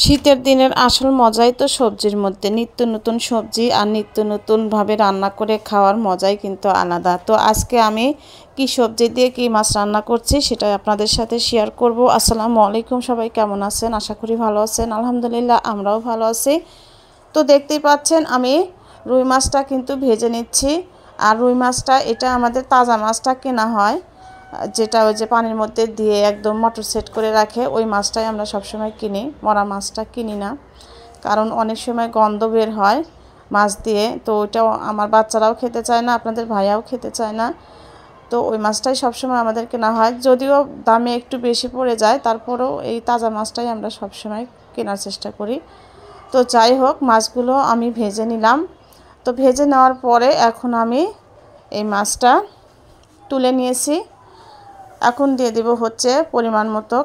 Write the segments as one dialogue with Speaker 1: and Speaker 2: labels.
Speaker 1: শীতের দিনের আসল মজাই তো সবজির মধ্যে। নিত্য নতুন সবজি আর নিত্য নতুনভাবে রান্না করে খাওয়ার মজাই কিন্তু আলাদা। তো আজকে আমি কি সবজি দিয়ে কি মাছ রান্না করছি সেটাই আপনাদের সাথে শেয়ার করব। আসসালামু আলাইকুম, সবাই কেমন আছেন? আশা করি ভালো আছেন। আলহামদুলিল্লাহ আমরাও ভালো আছি। তো দেখতেই পাচ্ছেন আমি রুই মাছটা কিন্তু ভেজে নিচ্ছি। আর রুই মাছটা এটা আমাদের তাজা মাছটা কেনা হয়, যেটা ওই যে পানির মধ্যে দিয়ে একদম মটর সেট করে রাখে, ওই মাছটাই আমরা সবসময় কিনি। মরা মাছটা কিনি না, কারণ অনেক সময় গন্ধ বের হয় মাছ দিয়ে। তো ওইটাও আমার বাচ্চারাও খেতে চায় না, আপনাদের ভাইয়াও খেতে চায় না। তো ওই মাছটাই সবসময় আমাদের কেনা হয়, যদিও দামে একটু বেশি পড়ে যায়, তারপরেও এই তাজা মাছটাই আমরা সবসময় কেনার চেষ্টা করি। তো যাই হোক, মাছগুলো আমি ভেজে নিলাম। তো ভেজে নেওয়ার পরে এখন আমি এই মাছটা তুলে নিয়েছি। এখন দিয়ে দেব হচ্ছে পরিমাণ মতো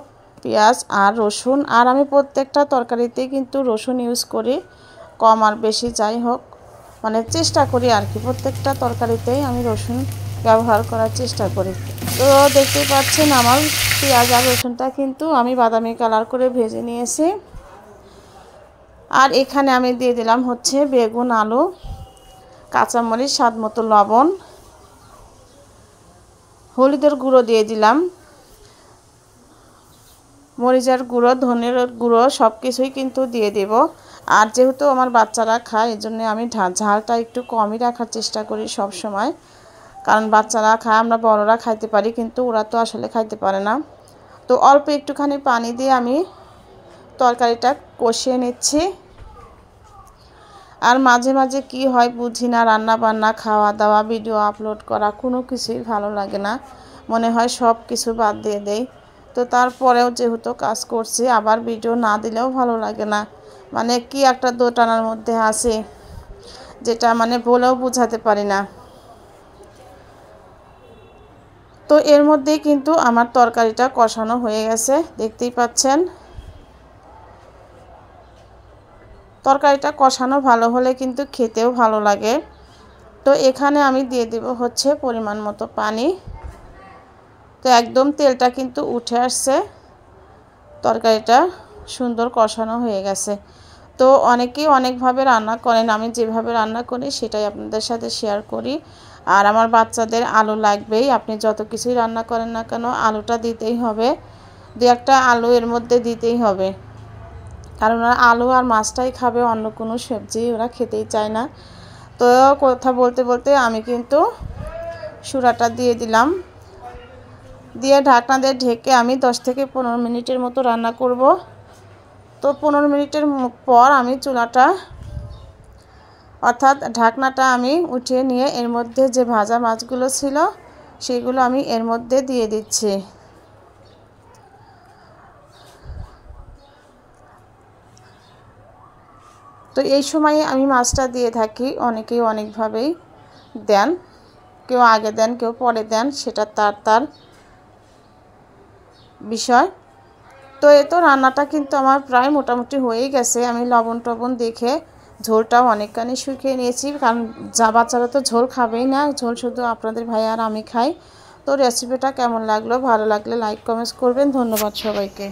Speaker 1: পেঁয়াজ আর রসুন। আর আমি প্রত্যেকটা তরকারিতেই কিন্তু রসুন ইউজ করি, কম আর বেশি যাই হোক, মানে চেষ্টা করি আর কি, প্রত্যেকটা তরকারিতেই আমি রসুন ব্যবহার করার চেষ্টা করি। তো দেখতেই পাচ্ছেন আমার পেঁয়াজ আর রসুনটা কিন্তু আমি বাদামি কালার করে ভেজে নিয়েছি। আর এখানে আমি দিয়ে দিলাম হচ্ছে বেগুন, আলু, কাঁচামরিচ, স্বাদ মতো লবণ, হলুদের গুঁড়ো দিয়ে দিলাম, মরিচের গুঁড়ো, ধনের গুঁড়ো, সব কিছুই কিন্তু দিয়ে দেব। আর যেহেতু আমার বাচ্চারা খায়, এই জন্য আমি ঝালটা একটু কমই রাখার চেষ্টা করি সব সময়, কারণ বাচ্চারা খায়, আমরা বড়রা খাইতে পারি কিন্তু ওরা তো আসলে খাইতে পারে না। তো অল্প একটুখানি পানি দিয়ে আমি তরকারিটা কষিয়ে নিচ্ছি। আর মাঝে মাঝে কি হয় বুঝি না, রান্না বান্না, খাওয়া দাওয়া, ভিডিও আপলোড করা কোনো কিছুই ভালো লাগে না, মনে হয় সব কিছু বাদ দিয়ে দেই। তো তারপরেও যেহেতু কাজ করছি, আবার ভিডিও না দিলেও ভালো লাগে না, মানে কি একটা দোটানার মধ্যে আছি, যেটা মানে বলেও বোঝাতে পারি না। তো এর মধ্যেই কিন্তু আমার তরকারিটা কষানো হয়ে গেছে, দেখতেই পাচ্ছেন। তরকারিটা কষানো ভালো হলে কিন্তু খেতেও ভালো লাগে। তো এখানে আমি দিয়ে দেব হচ্ছে পরিমাণ মতো পানি। তো একদম তেলটা কিন্তু উঠে আসছে, তরকারিটা সুন্দর কষানো হয়ে গেছে। তো অনেকেই অনেকভাবে রান্না করেন, আমি যেভাবে রান্না করি সেটাই আপনাদের সাথে শেয়ার করি। আর আমার বাচ্চাদের আলু লাগবেই, আপনি যত কিছুই রান্না করেন না কেন আলুটা দিতেই হবে, দু একটা আলু এর মধ্যে দিতেই হবে, কারণ ওরা আলু আর মাছটাই খাবে, অন্য কোনো সবজি ওরা খেতেই চায় না। তো কথা বলতে বলতে আমি কিন্তু সুরাটা দিয়ে দিলাম, দিয়ে ঢাকনা দিয়ে ঢেকে আমি 10 থেকে 15 মিনিটের মতো রান্না করব। তো 15 মিনিটের পর আমি চুলাটা অর্থাৎ ঢাকনাটা আমি উঠিয়ে নিয়ে এর মধ্যে যে ভাজা মাছগুলো ছিল সেগুলো আমি এর মধ্যে দিয়ে দিচ্ছি। তো এই সময়ে আমি মাছটা দিয়ে থাকি, অনেকেই অনেকভাবেই দেন, কেউ আগে দেন কেউ পরে দেন, সেটা তার বিষয়। তো এই তো রান্নাটা কিন্তু আমার প্রায় মোটামুটি হয়েই গেছে। আমি লবণ টবণ দেখে ঝোলটাও অনেকখানি শুকিয়ে নিয়েছি, কারণ বাচ্চারা তো ঝোল খাবেই না, ঝোল শুধু আপনাদের ভাই আর আমি খাই। তো রেসিপিটা কেমন লাগলো, ভালো লাগলে লাইক কমেন্টস করবেন। ধন্যবাদ সবাইকে।